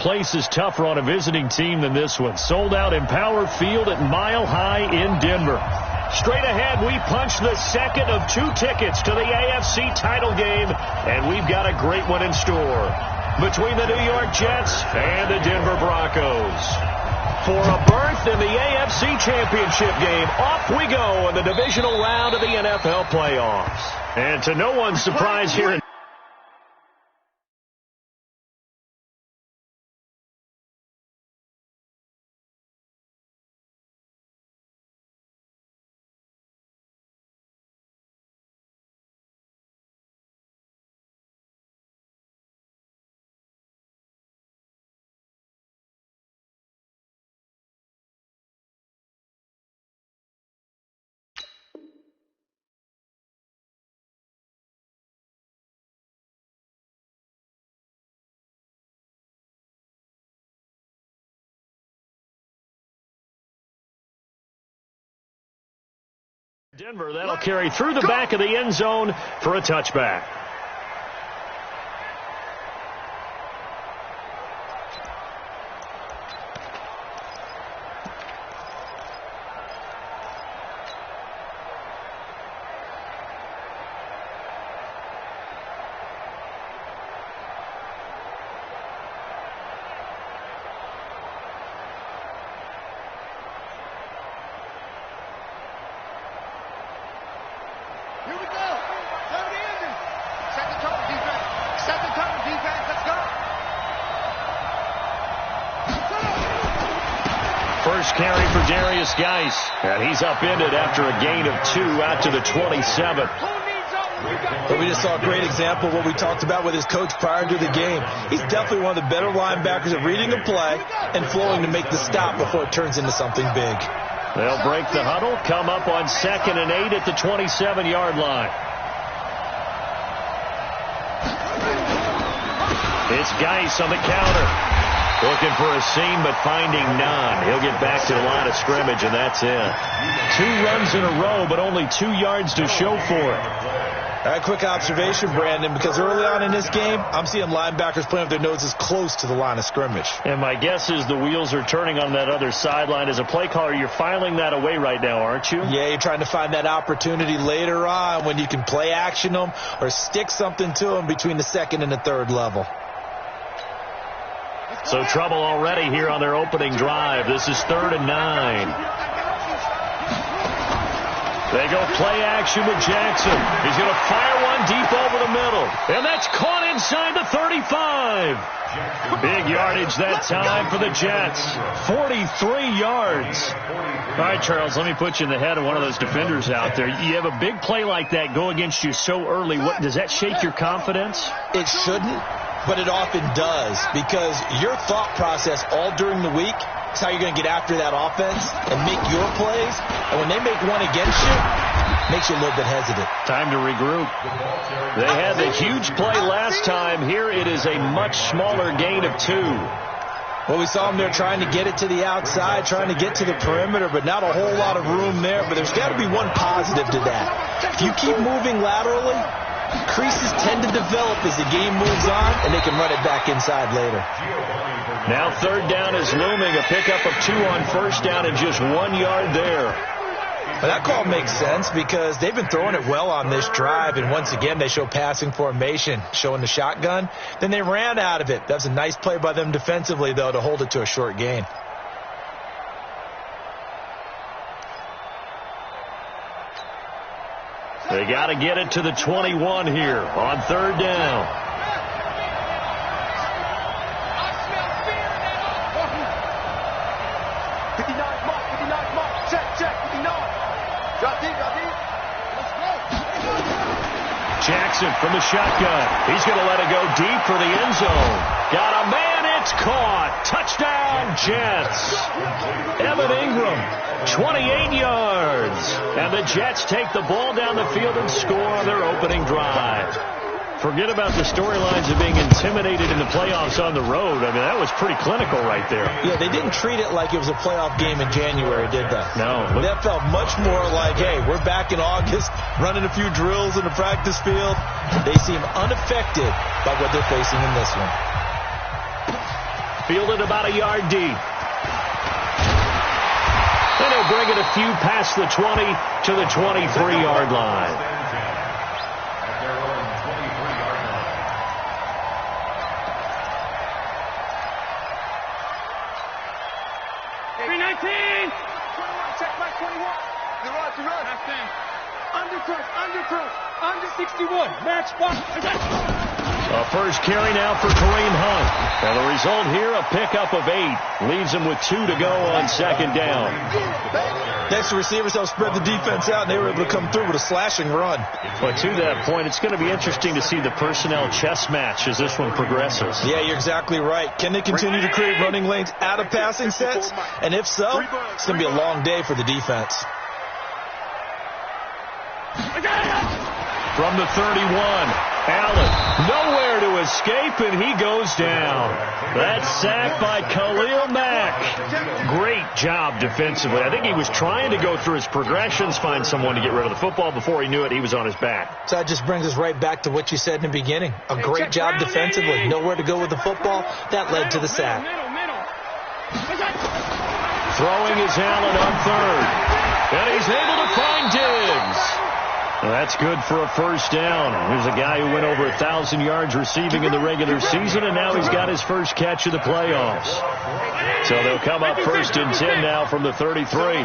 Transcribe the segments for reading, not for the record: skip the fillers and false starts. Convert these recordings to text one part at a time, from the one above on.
place is tougher on a visiting team than this one. Sold out Empower Field at Mile High in Denver. Straight ahead, we punch the second of 2 tickets to the AFC title game, and we've got a great one in store between the New York Jets and the Denver Broncos. For a berth in the AFC Championship game, off we go in the divisional round of the NFL playoffs. And to no one's surprise here in Denver, that'll carry through the back of the end zone for a touchback. Carry for Darius Geis, and he's upended after a gain of 2 out to the 27. But we just saw a great example of what we talked about with his coach prior to the game. He's definitely one of the better linebackers at reading a play and flowing to make the stop before it turns into something big. They'll break the huddle, come up on 2nd and 8 at the 27-yard line. It's Geis on the counter. Looking for a seam, but finding none. He'll get back to the line of scrimmage, and that's it. 2 runs in a row, but only 2 yards to show for it. All right, quick observation, Brandon, because early on in this game, I'm seeing linebackers playing with their noses close to the line of scrimmage. And my guess is the wheels are turning on that other sideline. As a play caller, you're filing that away right now, aren't you? Yeah, you're trying to find that opportunity later on when you can play action them or stick something to them between the 2nd and the 3rd level. So trouble already here on their opening drive. This is 3rd and 9. They go play action with Jackson. He's going to fire one deep over the middle. And that's caught inside the 35. Big yardage that time for the Jets. 43 yards. All right, Charles, let me put you in the head of one of those defenders out there. You have a big play like that go against you so early. What, does that shake your confidence? It shouldn't. But it often does, because your thought process all during the week is how you're going to get after that offense and make your plays. And when they make one against you, it makes you a little bit hesitant. Time to regroup. They had the huge play last time. Here it is a much smaller gain of 2. Well, we saw them there trying to get it to the outside, trying to get to the perimeter, but not a whole lot of room there. But there's got to be one positive to that. If you keep moving laterally, creases tend to develop as the game moves on, and they can run it back inside later. Now 3rd down is looming. A pickup of 2 on 1st down and just 1 yard there. Well, that call makes sense because they've been throwing it well on this drive, and once again they show passing formation, showing the shotgun. Then they ran out of it. That was a nice play by them defensively, though, to hold it to a short gain. They got to get it to the 21 here on 3rd down. Jackson from the shotgun. He's going to let it go deep for the end zone. Got a man. It's caught. Touchdown, Jets. Evan Ingram, 28 yards. And the Jets take the ball down the field and score on their opening drive. Forget about the storylines of being intimidated in the playoffs on the road. I mean, that was pretty clinical right there. Yeah, they didn't treat it like it was a playoff game in January, did they? No. That felt much more like, hey, we're back in August, running a few drills in the practice field. They seem unaffected by what they're facing in this one. Fielded about a yard deep. And he'll bring it a few past the 20 to the 23-yard line. Check back 21. The run. Under 61. Match box. A first carry now for Kareem Hunt. And the result here, a pickup of 8. Leaves him with 2 to go on second down. Next, the receivers helped spread the defense out, and they were able to come through with a slashing run. But to that point, it's going to be interesting to see the personnel chess match as this one progresses. Yeah, you're exactly right. Can they continue to create running lanes out of passing sets? And if so, it's going to be a long day for the defense. From the 31, Allen nowhere to escape, and he goes down. That sack by Khalil Mack. Great job defensively. I think he was trying to go through his progressions, find someone to get rid of the football. Before he knew it, he was on his back. So that just brings us right back to what you said in the beginning. A great job defensively. Nowhere to go with the football. That led to the sack. Throwing is Allen on third. And he's able to find Diggs. Well, that's good for a first down. Here's a guy who went over 1,000 yards receiving in the regular season, and now he's got his first catch of the playoffs. So they'll come up first and 10 now from the 33.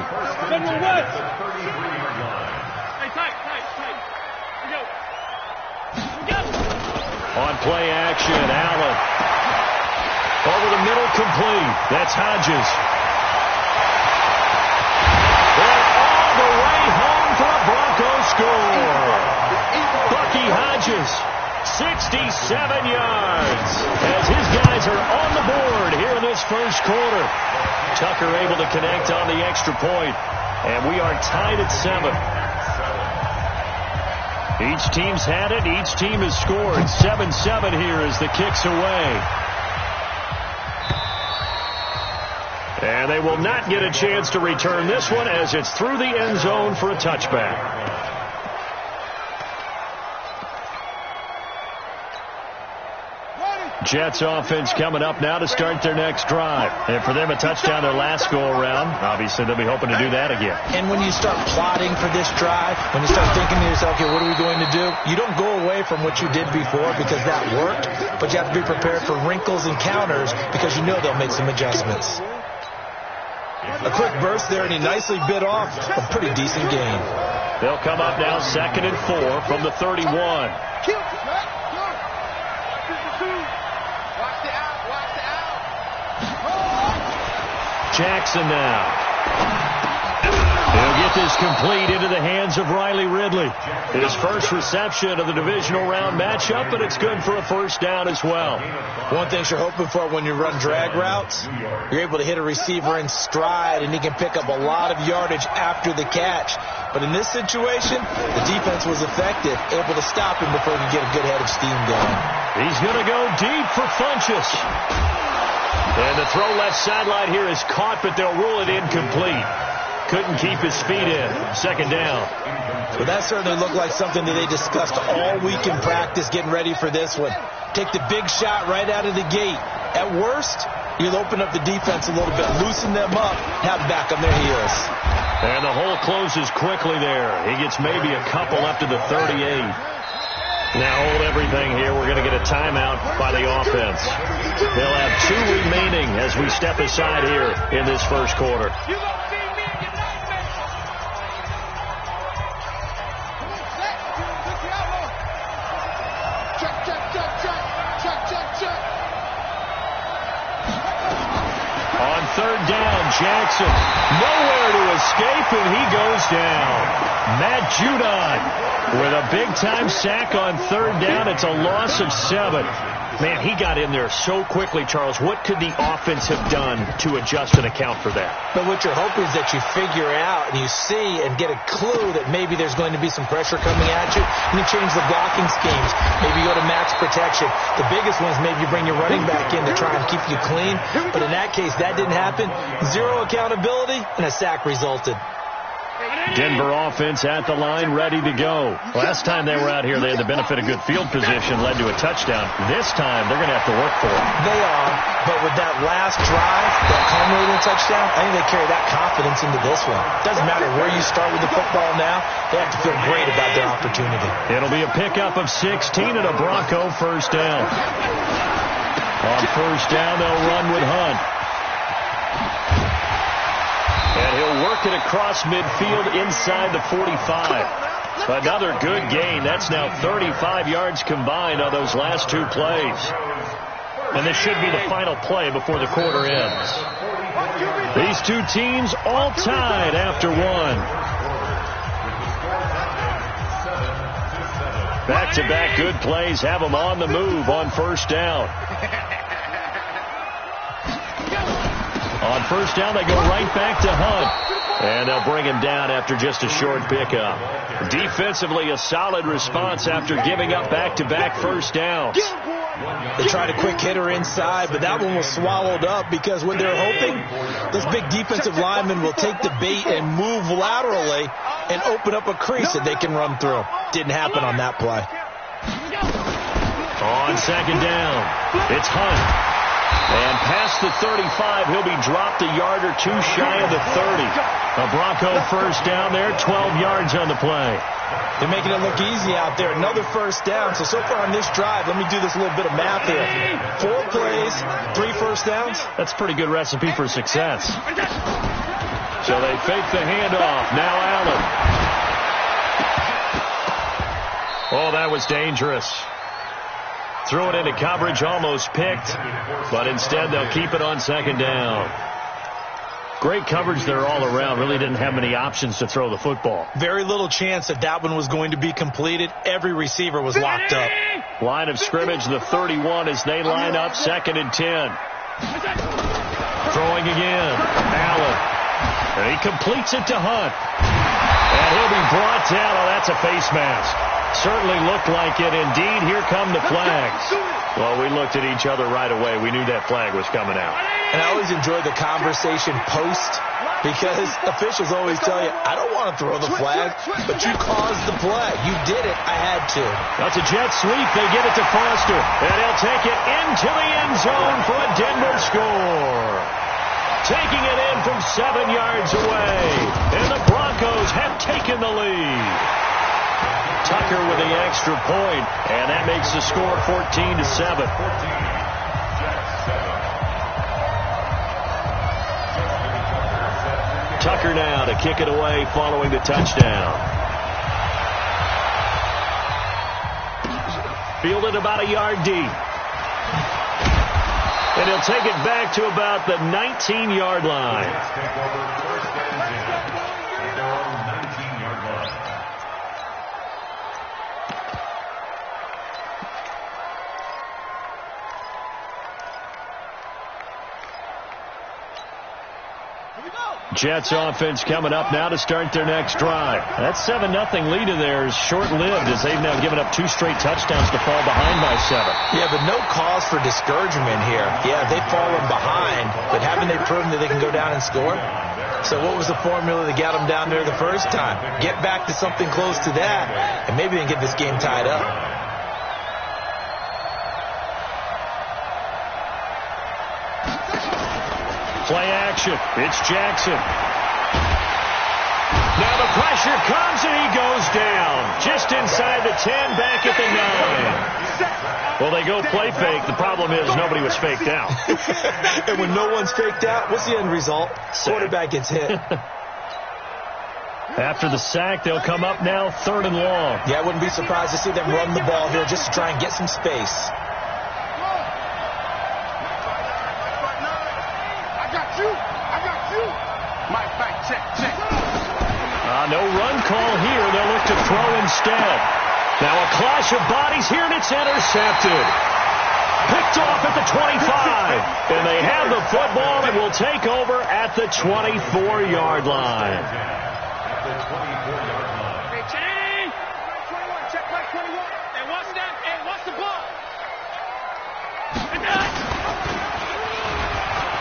On play action, Allen. Over the middle, complete. That's Hodges. And all the way home for a Broncos score. Bucky Hodges, 67 yards. As his guys are on the board here in this first quarter. Tucker able to connect on the extra point. And we are tied at 7. Each team's had it. Each team has scored. 7-7 here as the kick's away. And they will not get a chance to return this one as it's through the end zone for a touchback. Jets offense coming up now to start their next drive. And for them, a touchdown their last go-around. Obviously, they'll be hoping to do that again. And when you start plotting for this drive, when you start thinking to yourself, okay, what are we going to do? You don't go away from what you did before because that worked, but you have to be prepared for wrinkles and counters because you know they'll make some adjustments. A quick burst there, and he nicely bit off a pretty decent gain. They'll come up now 2nd and 4 from the 31. Jackson now. He'll get this complete into the hands of Riley Ridley. His first reception of the divisional round matchup, but it's good for a first down as well. One thing you're hoping for when you run drag routes, you're able to hit a receiver in stride, and he can pick up a lot of yardage after the catch. But in this situation, the defense was effective, able to stop him before he could get a good head of steam going. He's going to go deep for Funchess. And the throw left sideline here is caught, but they'll rule it incomplete. Couldn't keep his feet in. Second down. Well, that certainly looked like something that they discussed all week in practice getting ready for this one. Take the big shot right out of the gate. At worst, you'll open up the defense a little bit, loosen them up, have them back on their heels. And the hole closes quickly there. He gets maybe a couple up to the 38. Now hold everything here. We're going to get a timeout by the offense. They'll have 2 remaining as we step aside here in this first quarter. On third down, Jackson nowhere to escape, and he goes down. Matt Judon with a big-time sack on third down. It's a loss of 7. Man, he got in there so quickly, Charles. What could the offense have done to adjust and account for that? But what you're hoping is that you figure out and you see and get a clue that maybe there's going to be some pressure coming at you, and you change the blocking schemes. Maybe you go to max protection. The biggest one is maybe you bring your running back in to try and keep you clean. But in that case, that didn't happen. 0 accountability, and a sack resulted. Denver offense at the line, ready to go. Last time they were out here, they had the benefit of good field position, led to a touchdown. This time, they're going to have to work for it. They are, but with that last drive, that culminating touchdown, I think they carry that confidence into this one. Doesn't matter where you start with the football now, they have to feel great about their opportunity. It'll be a pickup of 16 and a Bronco first down. On first down, they'll run with Hunt. And he'll work it across midfield inside the 45. Another good gain. That's now 35 yards combined on those last two plays. And this should be the final play before the quarter ends. These two teams all tied after one. Back-to-back good plays have them on the move on first down. On first down, they go right back to Hunt. And they'll bring him down after just a short pickup. Defensively, a solid response after giving up back-to-back first downs. They tried a quick hitter inside, but that one was swallowed up because what they're hoping, those big defensive linemen will take the bait and move laterally and open up a crease that they can run through. Didn't happen on that play. On second down, it's Hunt. And past the 35, he'll be dropped a yard or two shy of the 30. A Bronco first down there, 12 yards on the play. They're making it look easy out there. Another first down. So far on this drive, let me do this little bit of math here. 4 plays, 3 first downs. That's a pretty good recipe for success. So they fake the handoff. Now Allen. Oh, that was dangerous. Threw it into coverage, almost picked, but instead they'll keep it on second down. Great coverage there all around. Really didn't have many options to throw the football. Very little chance that one was going to be completed. Every receiver was locked up. Line of scrimmage, the 31 as they line up, 2nd and 10. Throwing again. Allen. And he completes it to Hunt. And he'll be brought down. Oh, that's a face mask. Certainly looked like it. Indeed, here come the flags. Well, we looked at each other right away. We knew that flag was coming out. And I always enjoy the conversation post because officials always tell you, I don't want to throw the flag, but you caused the play. You did it. I had to. That's a jet sweep. They give it to Foster. And he'll take it into the end zone for a Denver score. Taking it in from 7 yards away. And the Broncos have taken the lead. Tucker with the extra point, and that makes the score 14-7. Tucker now to kick it away following the touchdown. Fielded about a yard deep. And he'll take it back to about the 19-yard line. Jets offense coming up now to start their next drive. That 7-0 lead of theirs short-lived as they've now given up 2 straight touchdowns to fall behind by 7. Yeah, but no cause for discouragement here. Yeah, they've fallen behind, but haven't they proven that they can go down and score? So what was the formula that got them down there the first time? Get back to something close to that, and maybe they can get this game tied up. Play action. It's Jackson. Now the pressure comes and he goes down. Just inside the 10, back at the 9. Well, they go play fake. The problem is nobody was faked out. And when no one's faked out, what's the end result? Quarterback gets hit. After the sack, they'll come up now 3rd and long. Yeah, I wouldn't be surprised to see them run the ball here just to try and get some space. No run call here. They'll look to throw instead. Now a clash of bodies here, and it's intercepted. Picked off at the 25. And they have the football and will take over at the 24-yard line.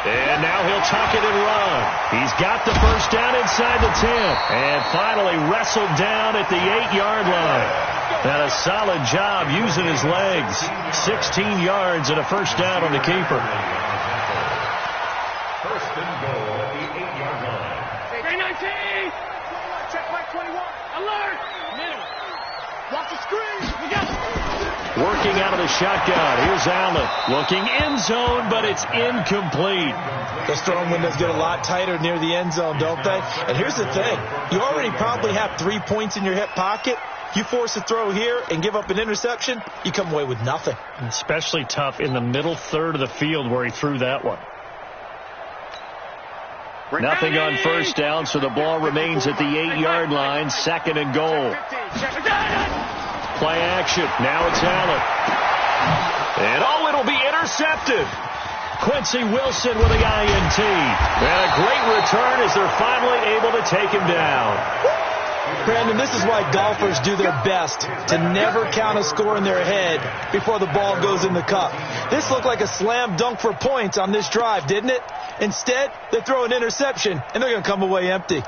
And now he'll tuck it and run. He's got the first down inside the 10. And finally wrestled down at the 8-yard line. And a solid job using his legs. 16 yards and a first down on the keeper. First and goal at the 8-yard line. 19! Check my 21. Alert! Minimum. Watch the screen. We got it. Working out of the shotgun. Here's Allen. Looking end zone, but it's incomplete. Those throwing windows get a lot tighter near the end zone, don't they? And here's the thing. You already probably have 3 points in your hip pocket. You force a throw here and give up an interception, you come away with nothing. Especially tough in the middle third of the field where he threw that one. Nothing on first down, so the ball remains at the 8-yard line. Second and goal. Play action. Now it's Allen. And it'll be intercepted. Quincy Wilson with the INT. And a great return as they're finally able to take him down. Brandon, this is why golfers do their best to never count a score in their head before the ball goes in the cup. This looked like a slam dunk for points on this drive, didn't it? Instead, they throw an interception, and they're going to come away empty.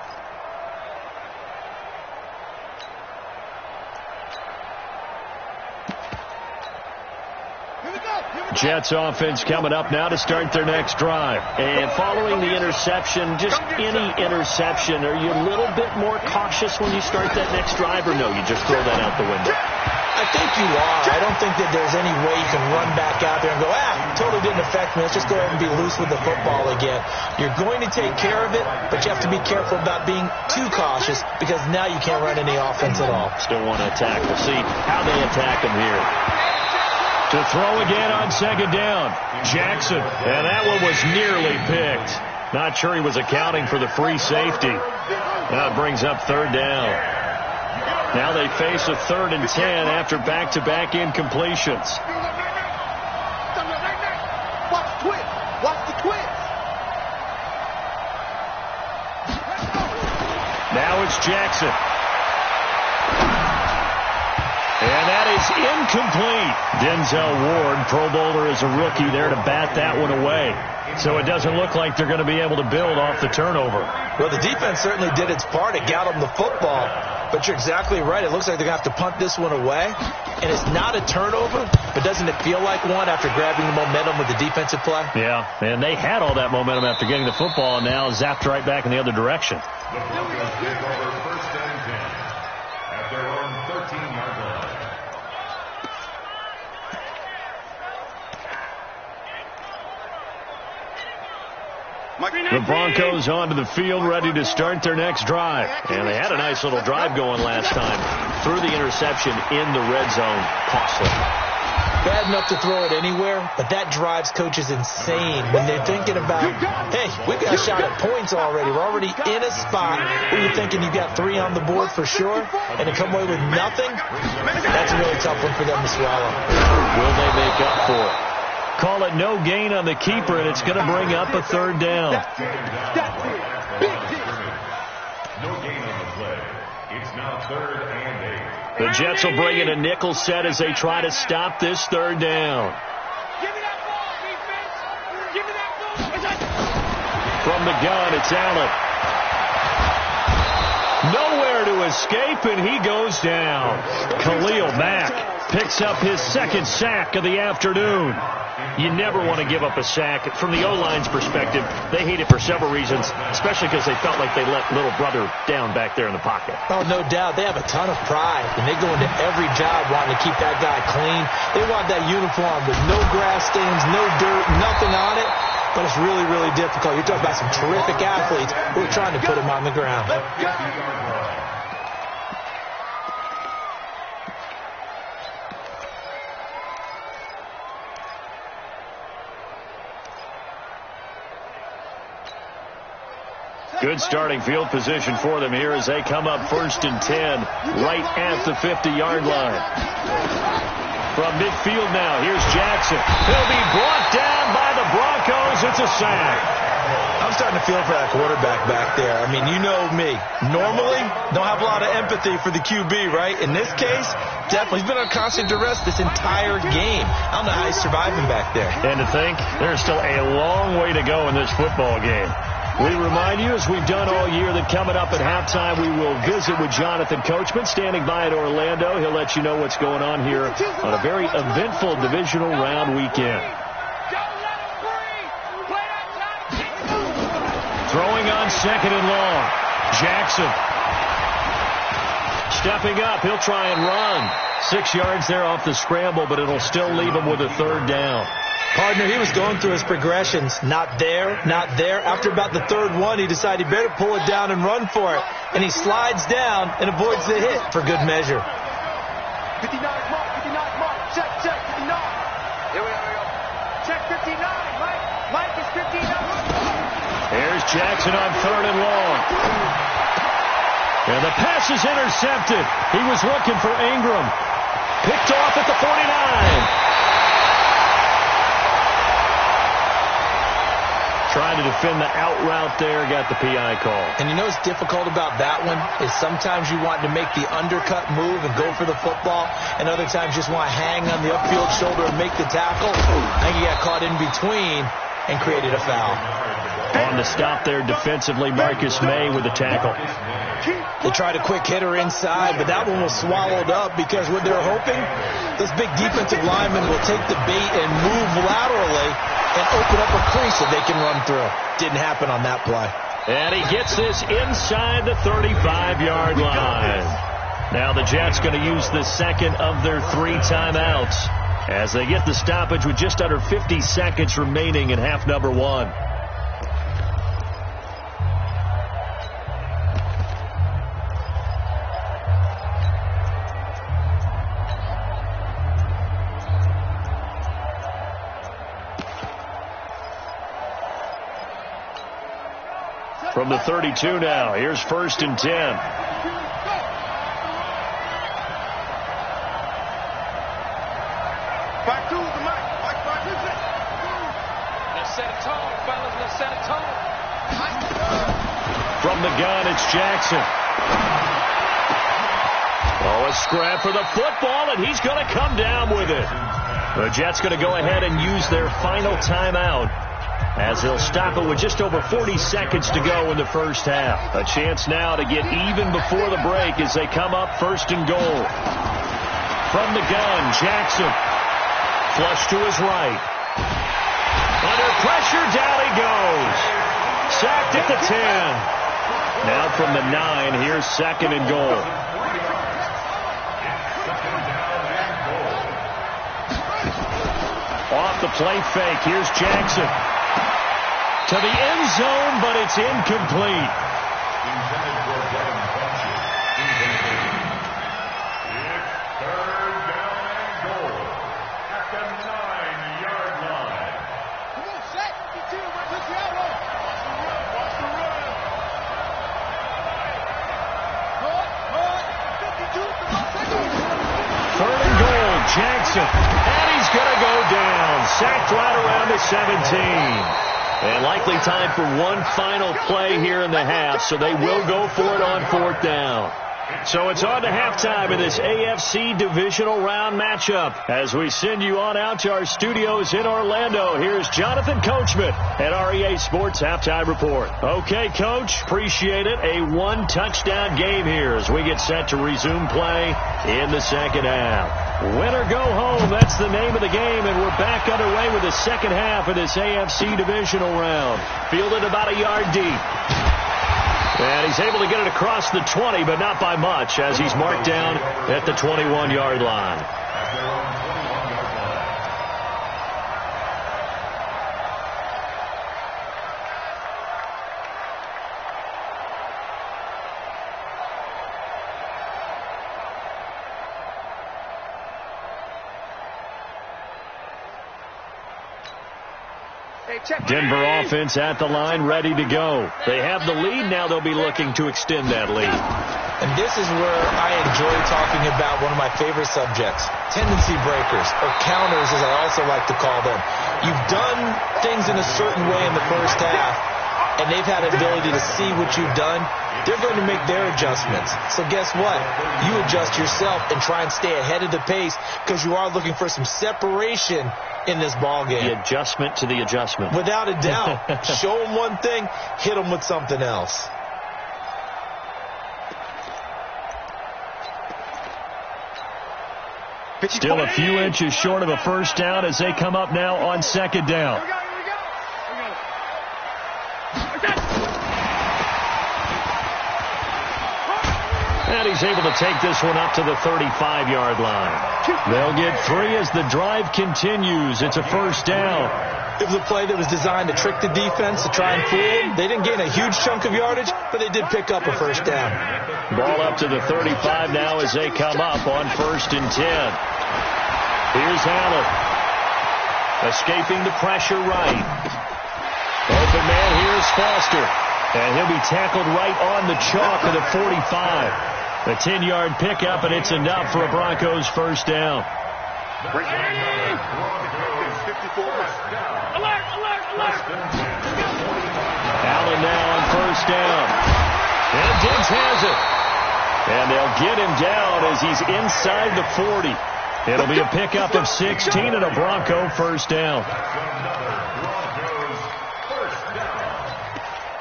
Jets offense coming up now to start their next drive. And following the interception, just any interception, are you a little bit more cautious when you start that next drive, or no, you just throw that out the window? I think you are. I don't think that there's any way you can run back out there and go, totally didn't affect me. Let's just go ahead and be loose with the football again. You're going to take care of it, but you have to be careful about being too cautious because now you can't run any offense at all. Still want to attack. We'll see how they attack him here. To throw again on second down. Jackson. And that one was nearly picked. Not sure he was accounting for the free safety. That brings up third down. Now they face a 3rd and 10 after back-to-back incompletions. Watch the twist. Watch the twist. Now it's Jackson. And that is incomplete. Denzel Ward, Pro Bowler as a rookie, there to bat that one away. So it doesn't look like they're going to be able to build off the turnover. Well, the defense certainly did its part. It got them the football. But you're exactly right. It looks like they're going to have to punt this one away. And it's not a turnover, but doesn't it feel like one after grabbing the momentum with the defensive play? Yeah, and they had all that momentum after getting the football, and now zapped right back in the other direction. The Broncos take over first and 10 at their own 13-yard line. The Broncos onto the field ready to start their next drive. And they had a nice little drive going last time. Threw the interception in the red zone. Costly. Bad enough to throw it anywhere, but that drives coaches insane when they're thinking about, hey, we've got a shot at points already. We're already in a spot where you're thinking you've got 3 on the board for sure, and to come away with nothing, that's a really tough one for them to swallow. Will they make up for it? Call it no gain on the keeper, and it's going to bring up a 3rd down. No gain on the play. It's now 3rd and 8. The Jets will bring in a nickel set as they try to stop this 3rd down. Give me that ball, defense. Give me that ball. From the gun, it's Allen. Nowhere to escape, and he goes down. Khalil Mack picks up his 2nd sack of the afternoon. You never want to give up a sack. From the O-line's perspective, they hate it for several reasons, especially because they felt like they let little brother down back there in the pocket. Oh, no doubt. They have a ton of pride, and they go into every job wanting to keep that guy clean. They want that uniform with no grass stains, no dirt, nothing on it, but it's really, really difficult. You're talking about some terrific athletes who are trying to put him on the ground. Good starting field position for them here as they come up 1st and 10 right at the 50-yard line. From midfield now, here's Jackson. He'll be brought down by the Broncos. It's a sack. I'm starting to feel for that quarterback back there. I mean, you know me. Normally, don't have a lot of empathy for the QB, right? In this case, definitely. He's been on constant duress this entire game. I don't know how he's surviving back there. And to think, there's still a long way to go in this football game. We remind you, as we've done all year, that coming up at halftime, we will visit with Jonathan Coachman, standing by at Orlando. He'll let you know what's going on here on a very eventful divisional round weekend. Throwing on second and long. Jackson. Stepping up. He'll try and run. 6 yards there off the scramble, but it'll still leave him with a third down. Partner, he was going through his progressions. Not there, not there. After about the third one, he decided he better pull it down and run for it. And he slides down and avoids the hit for good measure. 59 mark. Check, 59. Here we go. Check 59, Mike. Mike is 59. Here's Jackson on third and long. And the pass is intercepted. He was looking for Ingram. Picked off at the 49. Trying to defend the out route there, got the PI call. And you know what's difficult about that one is sometimes you want to make the undercut move and go for the football, and other times you just want to hang on the upfield shoulder and make the tackle. I think he got caught in between and created a foul. On the stop there defensively, Marcus May with the tackle. They tried a quick hitter inside, but that one was swallowed up because what they're hoping, those big defensive linemen will take the bait and move laterally and open up a crease that they can run through. Didn't happen on that play. And he gets this inside the 35-yard line. Now the Jets going to use the second of their 3 timeouts as they get the stoppage with just under 50 seconds remaining in half number 1. From the 32 now, here's 1st and 10. Back to the mic. Let's set a tone, fellas. Let's set a tone. From the gun, it's Jackson. Oh, a scrap for the football, and he's going to come down with it. The Jets going to go ahead and use their final timeout, as they'll stop it with just over 40 seconds to go in the first half. A chance now to get even before the break as they come up 1st and goal. From the gun, Jackson. Flush to his right. Under pressure, down he goes. Sacked at the 10. Now from the 9, here's 2nd and goal. Off the play fake, here's Jackson. To the end zone, but it's incomplete. Intended for Devin Funches. Incomplete. It's 3rd down and goal at the 9-yard line. Come on, set. Get you. Let's get out. Watch the run. Run. 52. Come on, second. 3rd and goal, Jackson. And he's going to go down. Sacked right around the 17. And likely time for one final play here in the half, so they will go for it on 4th down. So it's on to halftime in this AFC divisional round matchup. As we send you on out to our studios in Orlando, here's Jonathan Coachman at REA Sports Halftime Report. Okay, Coach, appreciate it. A 1-touchdown game here as we get set to resume play in the second half. Win or go home, that's the name of the game, and we're back underway with the second half of this AFC divisional round. Fielded about a yard deep. And he's able to get it across the 20, but not by much, as he's marked down at the 21-yard line. Denver offense at the line, ready to go. They have the lead. Now they'll be looking to extend that lead. And this is where I enjoy talking about one of my favorite subjects, tendency breakers, or counters as I also like to call them. You've done things in a certain way in the first half, and they've had the ability to see what you've done, they're going to make their adjustments. So guess what? You adjust yourself and try and stay ahead of the pace because you are looking for some separation in this ball game. The adjustment to the adjustment. Without a doubt. Show them one thing, hit them with something else. Still a few inches short of a first down as they come up now on second down. And he's able to take this one up to the 35-yard line. They'll get 3 as the drive continues. It's a first down. It was a play that was designed to trick the defense, to try and fool them. They didn't gain a huge chunk of yardage, but they did pick up a first down. Ball up to the 35 now as they come up on 1st and 10. Here's Allen. Escaping the pressure right. Open man, here's Foster. And he'll be tackled right on the chalk of the 45. A 10-yard pickup, and it's enough for a Broncos first down. Allen now on first down. And Diggs has it. And they'll get him down as he's inside the 40. It'll be a pickup of 16 and a Bronco first down.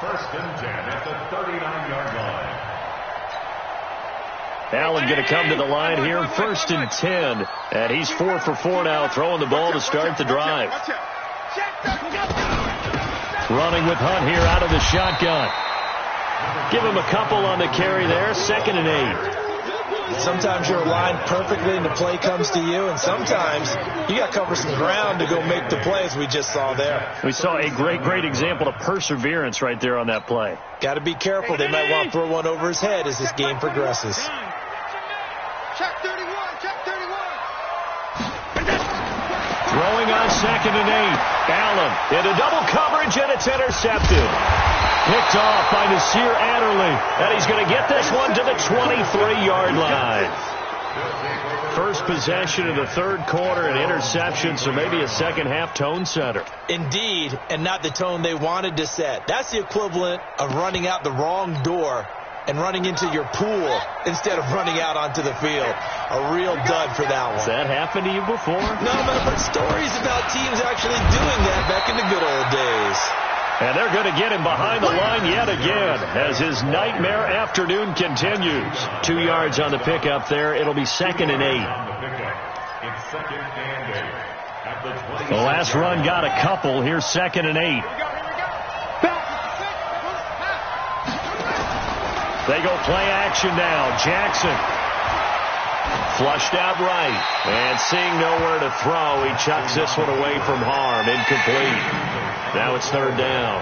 First and 10 at the 39-yard line. Allen going to come to the line here, 1st and 10. And he's 4 for 4 now, throwing the ball to start the drive. Running with Hunt here out of the shotgun. Give him a couple on the carry there, 2nd and 8. Sometimes you're aligned perfectly and the play comes to you, and sometimes you got to cover some ground to go make the plays we just saw there. We saw a great example of perseverance right there on that play. Got to be careful. They might want to throw one over his head as this game progresses. Check 31, check 31. Throwing on 2nd and 8. Allen into double coverage, and it's intercepted. Picked off by Nasir Adderley. And he's going to get this one to the 23-yard line. First possession of the 3rd quarter, an interception, so maybe a second-half tone setter. Indeed, and not the tone they wanted to set. That's the equivalent of running out the wrong door and running into your pool instead of running out onto the field. A real dud for that one. Has that happened to you before? No, but I've heard stories about teams actually doing that back in the good old days. And they're going to get him behind the line yet again as his nightmare afternoon continues. 2 yards on the pickup there. It'll be 2nd and 8. The last run got a couple. Here's 2nd and 8. They go play action now. Jackson flushed out right. And seeing nowhere to throw, he chucks this one away from harm. Incomplete. Now it's 3rd down.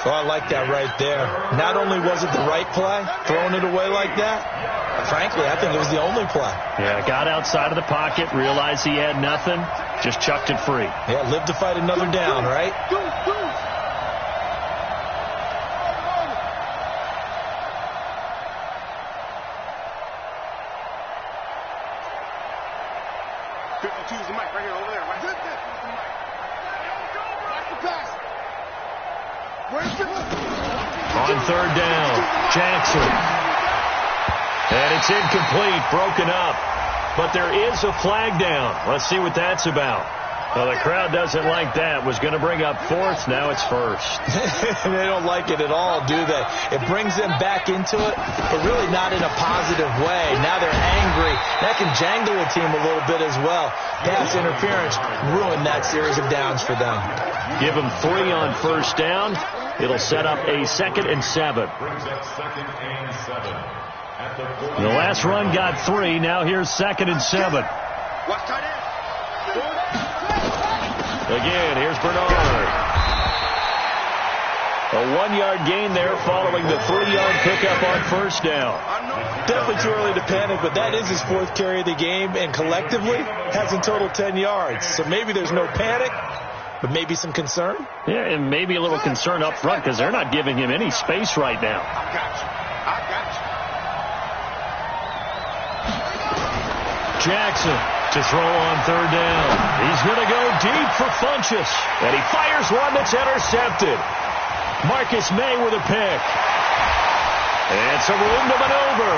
So I like that right there. Not only was it the right play, throwing it away like that, frankly, I think it was the only play. Yeah, got outside of the pocket, realized he had nothing, just chucked it free. Yeah, live to fight another down, right? On 3rd down, Jackson. And it's incomplete, broken up. But there is a flag down. Let's see what that's about. Well, the crowd doesn't like that. Was going to bring up 4th. Now it's 1st. They don't like it at all, do they? It brings them back into it, but really not in a positive way. Now they're angry. That can jangle a team a little bit as well. Pass interference ruined that series of downs for them. Give them 3 on 1st down. It'll set up a 2nd and 7. The last run got 3. Now here's 2nd and 7. Again, here's Bernard. A 1-yard gain there following the 3-yard pickup on 1st down. Definitely too early to panic, but that is his 4th carry of the game, and collectively has in total 10 yards. So maybe there's no panic, but maybe some concern. Yeah, and maybe a little concern up front because they're not giving him any space right now. I got you. Jackson to throw on 3rd down. He's going to go deep for Funchess. And he fires one that's intercepted. Marcus May with a pick. And some room to maneuver.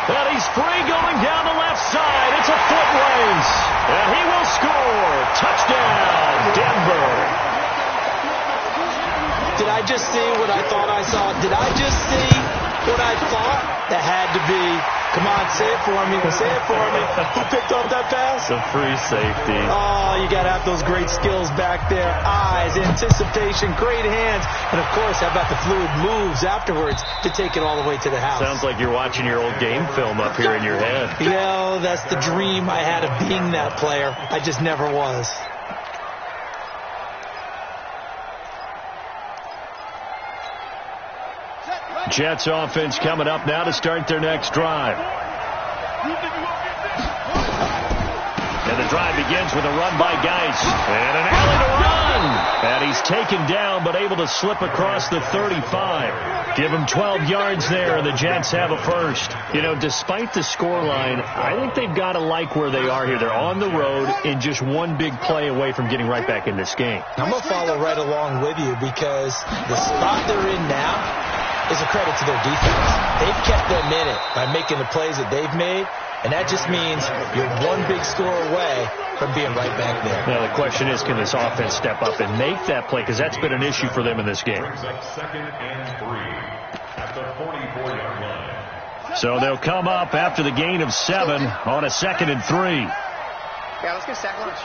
And he's free going down the left side. It's a foot race. And he will score. Touchdown, Denver. Did I just see what I thought I saw? Did I just see what I thought? That had to be. Come on, say it for me. Say it for me. Who picked up that pass? The free safety. Oh, you got to have those great skills back there. Eyes, anticipation, great hands. And, of course, how about the fluid moves afterwards to take it all the way to the house? Sounds like you're watching your old game film up here in your head. You know, that's the dream I had of being that player. I just never was. Jets offense coming up now to start their next drive. And the drive begins with a run by Geis. And an alley to run. And he's taken down but able to slip across the 35. Give him 12 yards there, and the Jets have a first. You know, despite the scoreline, I think they've got to like where they are here. They're on the road and just one big play away from getting right back in this game. I'm going to follow right along with you because the spot they're in now is a credit to their defense. They've kept them in it by making the plays that they've made, and that just means you're one big score away from being right back there. Now, the question is, can this offense step up and make that play? Because that's been an issue for them in this game. Second and 3 at the 44-yard line. So they'll come up after the gain of 7 on a 2nd and 3. Yeah, let's get a sack lunch.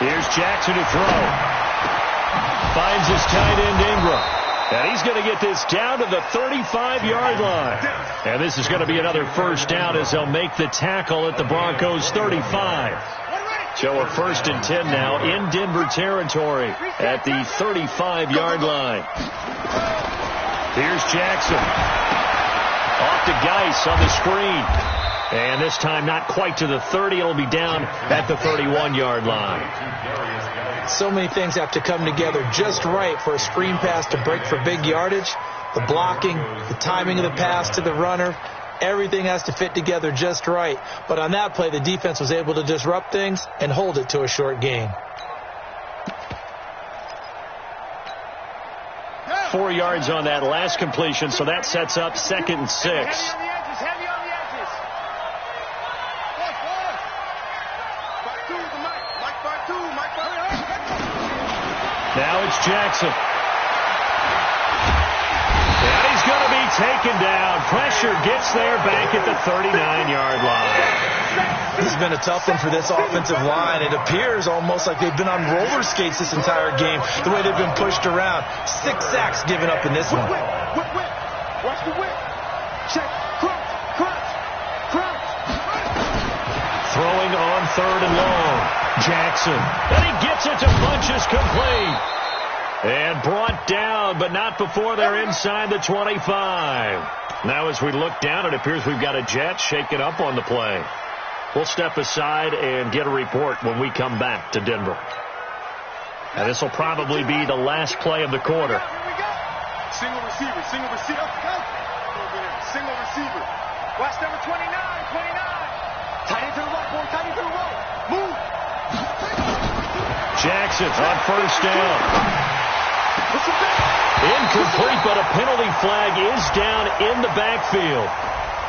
Here's Jackson to throw. Finds his tight end Ingram. And he's going to get this down to the 35-yard line. And this is going to be another first down as they'll make the tackle at the Broncos 35. So a 1st and 10 now in Denver territory at the 35-yard line. Here's Jackson. Off to Geis on the screen. And this time not quite to the 30. It'll be down at the 31-yard line. So many things have to come together just right for a screen pass to break for big yardage. The blocking, the timing of the pass to the runner, everything has to fit together just right. But on that play, the defense was able to disrupt things and hold it to a short gain. 4 yards on that last completion, so that sets up 2nd and 6. Now it's Jackson. And he's going to be taken down. Pressure gets there back at the 39-yard line. This has been a tough one for this offensive line. It appears almost like they've been on roller skates this entire game, the way they've been pushed around. 6 sacks given up in this one. Watch the whip. Check. Crunch. Throwing on 3rd and long. Jackson. And he gets it to Bunches complete. And brought down, but not before they're inside the 25. Now as we look down, it appears we've got a Jet shaken up on the play. We'll step aside and get a report when we come back to Denver. And this will probably be the last play of the quarter. Single receiver. Single receiver. Watch number 29. Tight into the right, boy. Tight into the right. Move. Jackson on 1st down. Incomplete, but a penalty flag is down in the backfield.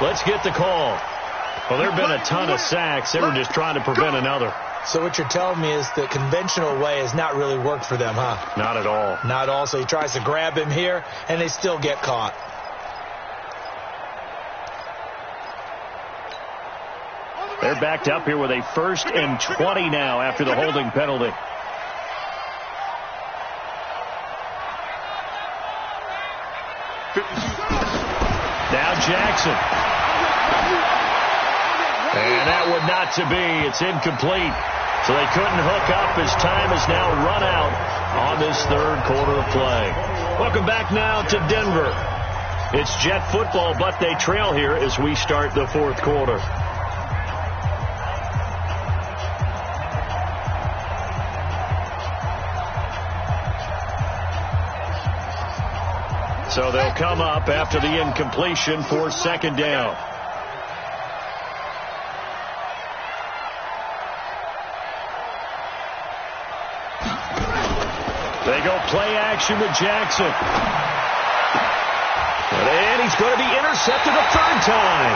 Let's get the call. Well, there have been a ton of sacks. They were just trying to prevent another. So what you're telling me is the conventional way has not really worked for them, huh? Not at all. Not at all. So he tries to grab him here, and they still get caught. They're backed up here with a 1st and 20 now after the holding penalty. Now Jackson. And that would not to be. It's incomplete. So they couldn't hook up as time has now run out on this 3rd quarter of play. Welcome back now to Denver. It's Jet football, but they trail here as we start the 4th quarter. So they'll come up after the incompletion for 2nd down. They go play action with Jackson. And he's going to be intercepted a third time.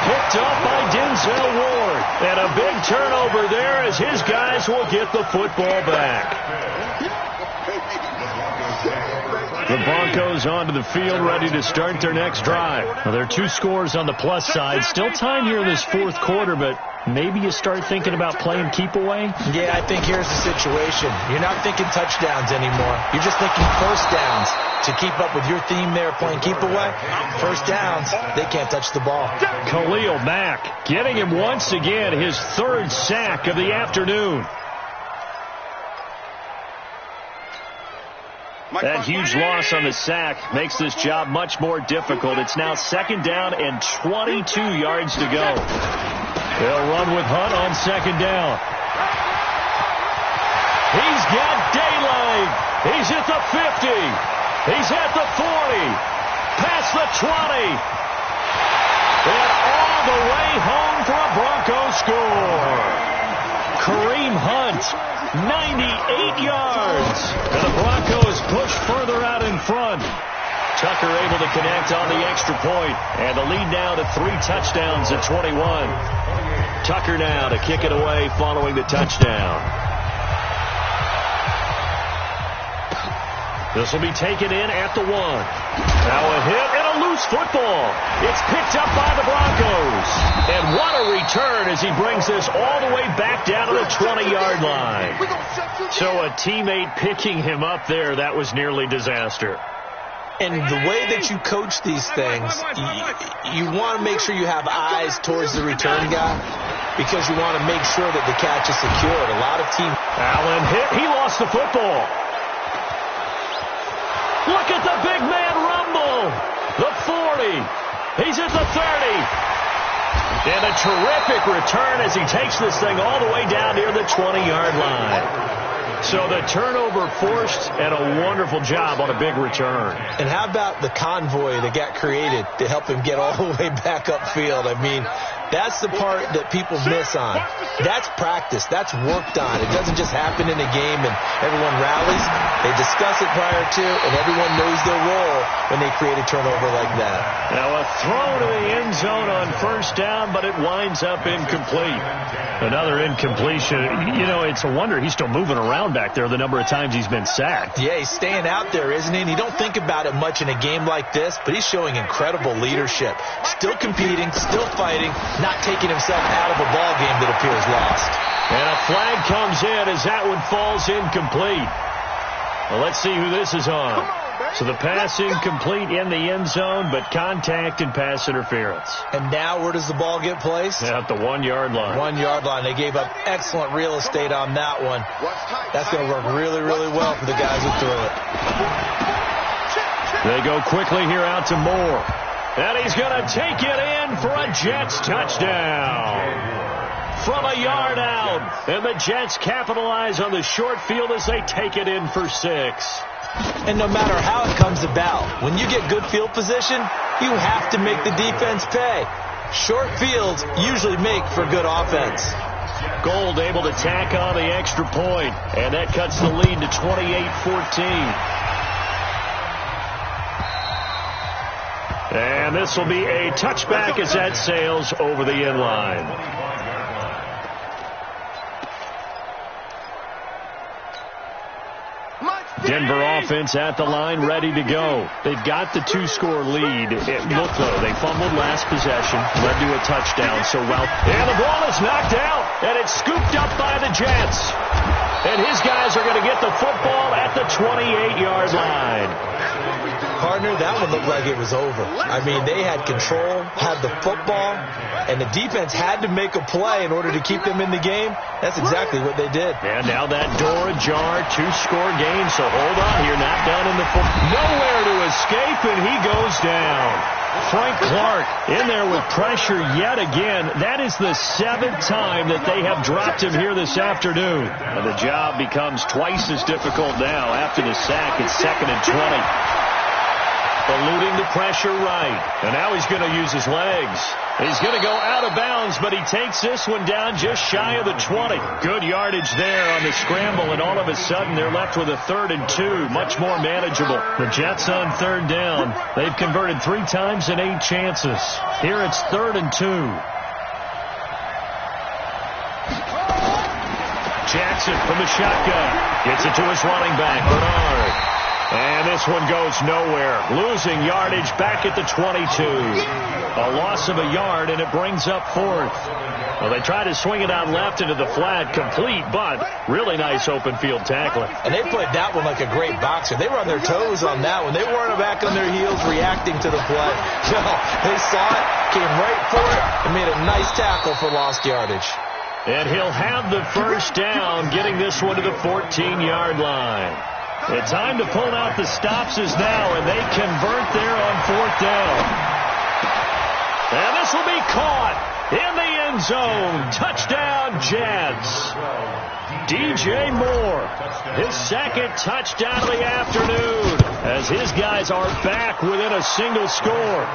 Picked up by Denzel Ward. And a big turnover there as his guys will get the football back. The Broncos onto the field, ready to start their next drive. Well, there are 2 scores on the plus side. Still time here in this fourth quarter, but maybe you start thinking about playing keep away? Yeah, I think here's the situation. You're not thinking touchdowns anymore. You're just thinking first downs. To keep up with your theme there, playing keep away, first downs, they can't touch the ball. Khalil Mack getting him once again, his 3rd sack of the afternoon. That huge loss on the sack makes this job much more difficult. It's now 2nd down and 22 yards to go. They'll run with Hunt on 2nd down. He's got daylight. He's at the 50. He's at the 40. Past the 20. And all the way home for a Broncos score. Kareem Hunt, 98 yards. And the Broncos push further out in front. Tucker able to connect on the extra point. And the lead now to 3 touchdowns at 21. Tucker now to kick it away following the touchdown. This will be taken in at the 1. Now a hit and a loose football. It's picked up by the Broncos. And what a return as he brings this all the way back down to the 20-yard line. So a teammate picking him up there, that was nearly disaster. And the way that you coach these things, you want to make sure you have eyes towards the return guy because you want to make sure that the catch is secured. A lot of teams... Allen hit. He lost the football. Look at the big man rumble. The 40. He's at the 30. And a terrific return as he takes this thing all the way down near the 20-yard line. So the turnover forced and a wonderful job on a big return. And how about the convoy that got created to help him get all the way back upfield? I mean, that's the part that people miss on. That's practice. That's worked on. It doesn't just happen in a game and everyone rallies. They discuss it prior to, and everyone knows their role when they create a turnover like that. Now a throw to the end zone on 1st down, but it winds up incomplete. Another incompletion. You know, it's a wonder he's still moving around back there the number of times he's been sacked. Yeah, he's staying out there, isn't he? And you don't think about it much in a game like this, but he's showing incredible leadership. Still competing, still fighting, not taking himself out of a ball game that appears lost. And a flag comes in as that one falls incomplete. Well, let's see who this is on. So the pass incomplete in the end zone, but contact and pass interference. And now where does the ball get placed? At the 1-yard line. 1-yard line. They gave up excellent real estate on that one. That's going to work really, really well for the guys who threw it. They go quickly here out to Moore. And he's going to take it in for a Jets touchdown. From a yard out. And the Jets capitalize on the short field as they take it in for 6. And no matter how it comes about, when you get good field position, you have to make the defense pay. Short fields usually make for good offense. Gold able to tack on the extra point, and that cuts the lead to 28-14. And this will be a touchback as that sails over the end line. Denver offense at the line, ready to go. They've got the 2-score lead. It looked though. They fumbled last possession, led to a touchdown. So well, and the ball is knocked out, and it's scooped up by the Jets. And his guys are going to get the football at the 28-yard line. Partner, that one looked like it was over. I mean, they had control, had the football, and the defense had to make a play in order to keep them in the game. That's exactly what they did. And now that door ajar, 2-score game, so hold on here, not down in the football. Nowhere to escape, and he goes down. Frank Clark in there with pressure yet again. That is the 7th time that they have dropped him here this afternoon. And the job becomes twice as difficult now after the sack. It's 2nd and 20. Eluding the pressure right. And now he's going to use his legs. He's going to go out of bounds, but he takes this one down just shy of the 20. Good yardage there on the scramble, and all of a sudden they're left with a 3rd and 2. Much more manageable. The Jets on 3rd down. They've converted 3 times in 8 chances. Here it's 3rd and 2. Jackson from the shotgun. Gets it to his running back, Bernard. And this one goes nowhere. Losing yardage back at the 22. A loss of a yard, and it brings up 4th. Well, they tried to swing it out left into the flat, complete, but really nice open field tackling. And they played that one like a great boxer. They were on their toes on that one. They weren't back on their heels reacting to the play. No, they saw it, came right for it, and made a nice tackle for lost yardage. And he'll have the 1st down, getting this one to the 14-yard line. The time to pull out the stops is now, and they convert there on 4th down. And this will be caught in the end zone. Touchdown, Jets. DJ Moore, his 2nd touchdown of the afternoon, as his guys are back within a single score.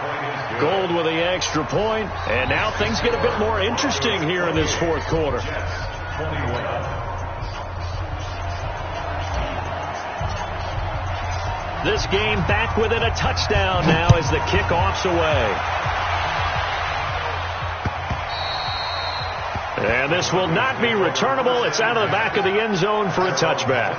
Gold with the extra point, and now things get a bit more interesting here in this 4th quarter. This game back within a touchdown now as the kickoff's away. And this will not be returnable. It's out of the back of the end zone for a touchback.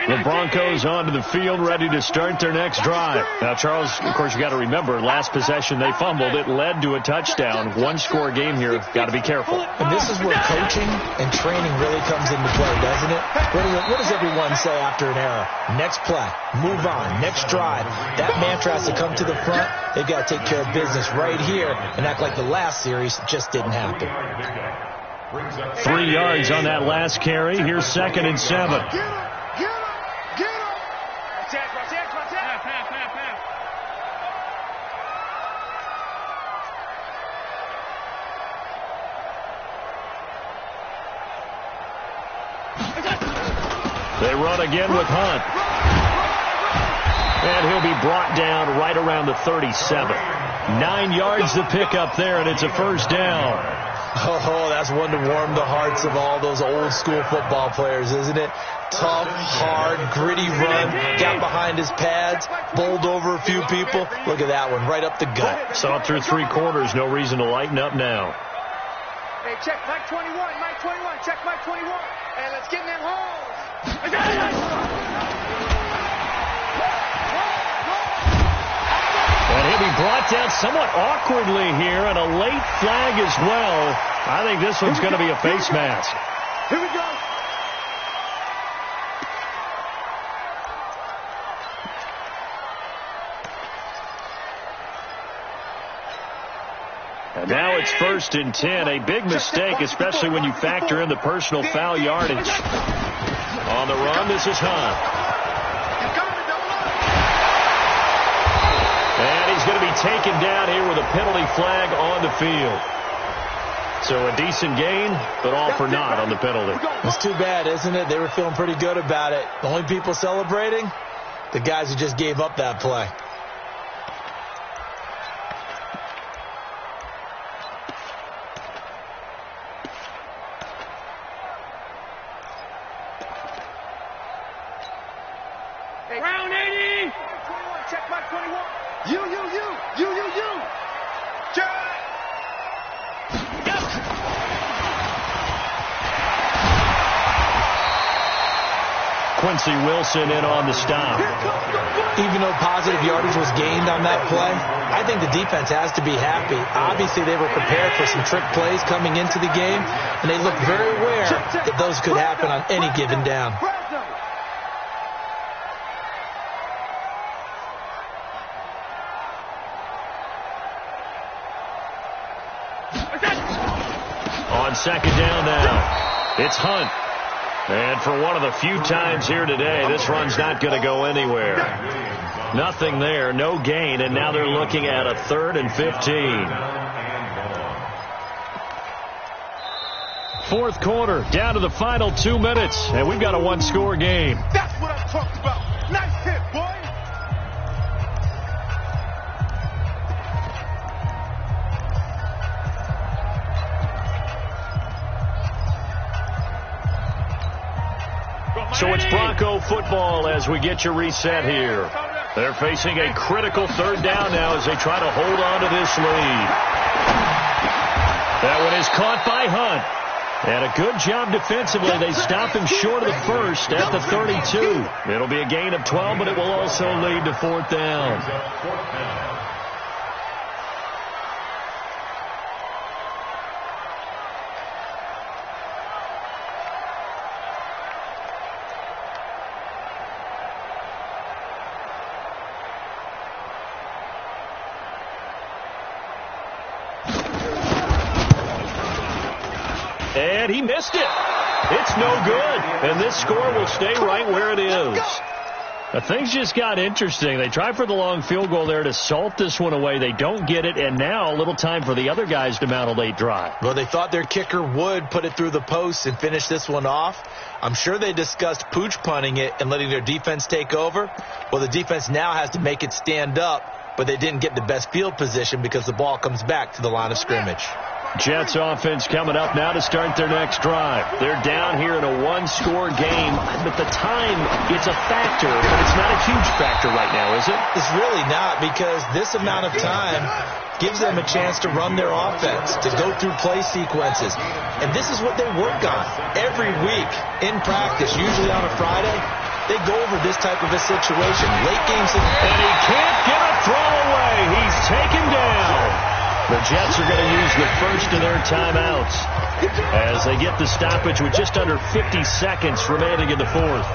The Broncos onto the field, ready to start their next drive. Now, Charles, of course, you got to remember, last possession they fumbled. It led to a touchdown. One-score game here. Got to be careful. And this is where coaching and training really comes into play, doesn't it? What does everyone say after an error? Next play, move on, next drive. That mantra has to come to the front. They've got to take care of business right here and act like the last series just didn't happen. 3 yards on that last carry. Here's 2nd and 7. They run again with Hunt. And he'll be brought down right around the 37. 9 yards to pick up there, and it's a first down. Oh, that's one to warm the hearts of all those old-school football players, isn't it? Tough, hard, gritty run, got behind his pads, bowled over a few people. Look at that one, right up the gut. Saw it through 3 quarters, no reason to lighten up now. Hey, check Mike 21, Mike 21, check Mike 21. Hey, let's get in them holes. And he'll be brought down somewhat awkwardly here, and a late flag as well. I think this one's going to be a face mask. Here we go. And now it's 1st and 10. A big mistake, especially when you factor in the personal foul yardage. On the run, this is Hunt. And he's going to be taken down here with a penalty flag on the field. So a decent gain, but all for naught on the penalty. It's too bad, isn't it? They were feeling pretty good about it. The only people celebrating, the guys who just gave up that play. Round 80. Check Mike 21. You. Check. Quincy Wilson in on the stop. Even though positive yardage was gained on that play, I think the defense has to be happy. Obviously, they were prepared for some trick plays coming into the game, and they looked very aware that those could happen on any given down. On 2nd down now, it's Hunt. And for one of the few times here today, this run's not going to go anywhere. Nothing there, no gain, and now they're looking at a 3rd and 15. 4th quarter, down to the final 2 minutes, and we've got a 1-score game. That's what I'm talking about. Nice hit, boy. So it's Bronco football as we get your reset here. They're facing a critical 3rd down now as they try to hold on to this lead. That one is caught by Hunt. And a good job defensively. They stop him short of the 1st at the 32. It'll be a gain of 12, but it will also lead to 4th down. And he missed it. It's no good. And this score will stay right where it is. Things just got interesting. They try for the long field goal there to salt this one away. They don't get it, and now a little time for the other guys to mount a late drive. Well, they thought their kicker would put it through the post and finish this one off. I'm sure they discussed pooch punting it and letting their defense take over. Well, the defense now has to make it stand up, but they didn't get the best field position because the ball comes back to the line of scrimmage. Jets offense coming up now to start their next drive. They're down here in a one-score game, but the time, it's a factor, but it's not a huge factor right now, is it? It's really not, because this amount of time gives them a chance to run their offense, to go through play sequences. And this is what they work on every week in practice, usually on a Friday. They go over this type of a situation. Late game situation. And he can't get a throw away. He's taken down. The Jets are going to use the first of their timeouts as they get the stoppage with just under 50 seconds remaining in the fourth.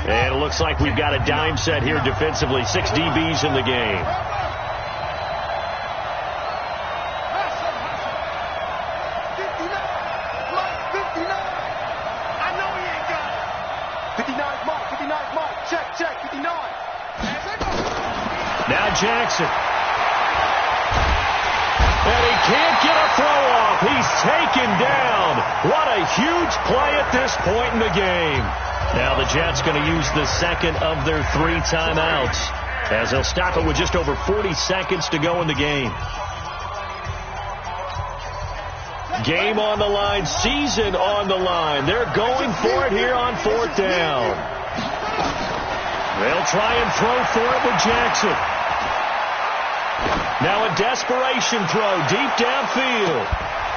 And it looks like we've got a dime set here defensively. 6 DBs in the game. Now Jackson. And he can't get a throw off. He's taken down. What a huge play at this point in the game. Now the Jets going to use the second of their 3 timeouts as they'll stop it with just over 40 seconds to go in the game. Game on the line, season on the line. They're going for it here on 4th down. They'll try and throw for it with Jackson. Now a desperation throw deep downfield.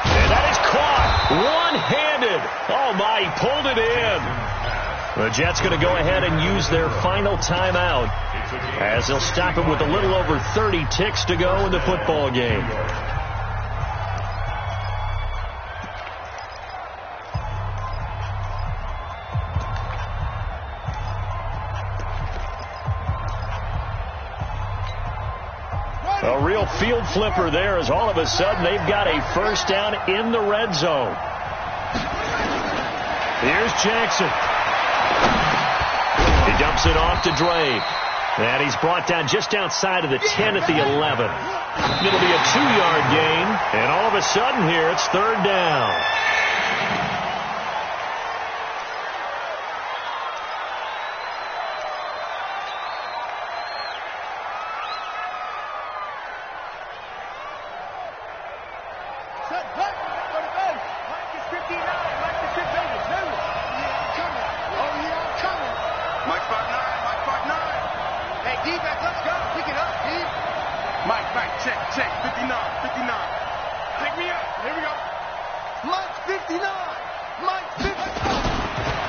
And that is caught one-handed. Oh, my, he pulled it in. The Jets going to go ahead and use their final timeout as they'll stop it with a little over 30 ticks to go in the football game. A real field flipper there as all of a sudden they've got a first down in the red zone. Here's Jackson. He dumps it off to Drake. And he's brought down just outside of the 10 at the 11. It'll be a 2-yard gain. And all of a sudden here it's 3rd down.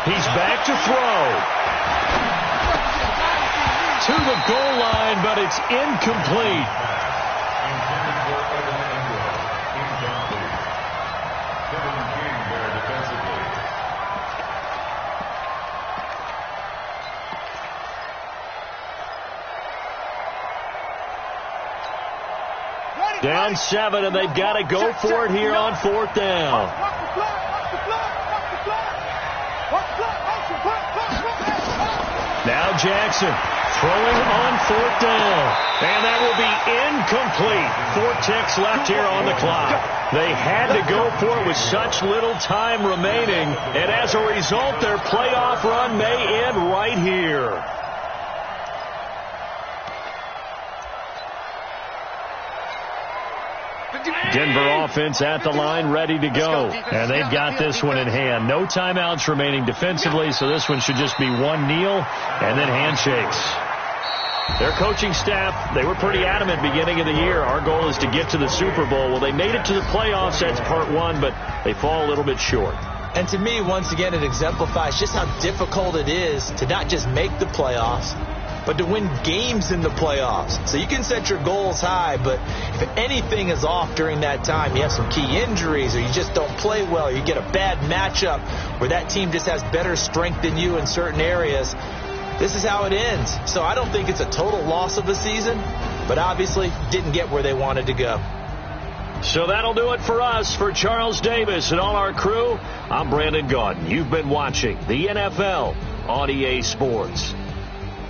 He's back to throw. To the goal line, but it's incomplete. Down 7, and they've got to go for it here on 4th down. Now Jackson throwing on 4th down. And that will be incomplete. 4 ticks left here on the clock. They had to go for it with such little time remaining. And as a result, their playoff run may end right here. Denver offense at the line, ready to go. And they've got this one in hand. No timeouts remaining defensively, so this one should just be one kneel and then handshakes. Their coaching staff, they were pretty adamant beginning of the year. Our goal is to get to the Super Bowl. Well, they made it to the playoffs. That's part 1, but they fall a little bit short. And to me, once again, it exemplifies just how difficult it is to not just make the playoffs, but to win games in the playoffs. So you can set your goals high, but if anything is off during that time, you have some key injuries or you just don't play well, or you get a bad matchup where that team just has better strength than you in certain areas, this is how it ends. So I don't think it's a total loss of a season, but obviously didn't get where they wanted to go. So that'll do it for us. For Charles Davis and all our crew, I'm Brandon Gaudin. You've been watching the NFL on EA Sports.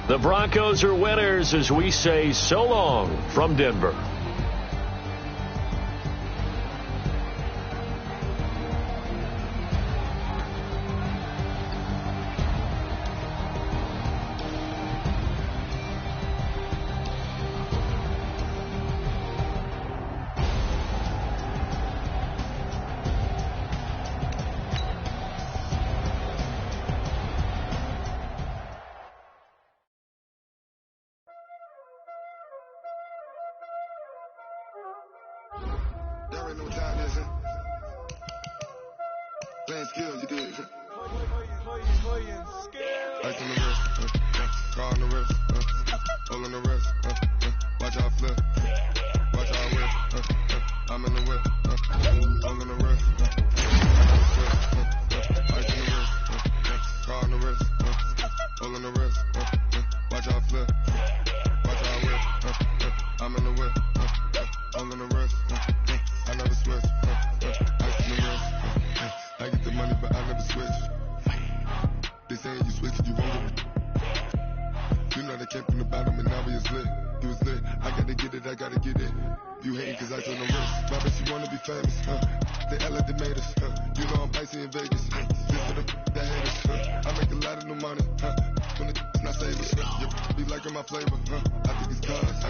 The Broncos are winners as we say so long from Denver. skills, you did. Ice on the wrist, car on the wrist, all on the wrist, watch how I flip, watch how I whip, I'm in the whip, all on the wrist, ice on the wrist, car on the wrist, all on the wrist, watch how I flip, watch how I whip, I'm in the whip, all on the wrist, I never switch, ice on the wrist, I get the money but I never switch. They saying you switch, you won't get it. You know they came from the bottom and now we is lit. You was lit, I gotta get it, I gotta get it. You hating cause I told no risk. My bitch, you wanna be famous, They act like they made us, You know I'm icy in Vegas, This for the that haters, I make a lot of new money, When it's not saving, You be liking my flavor, I think it's cause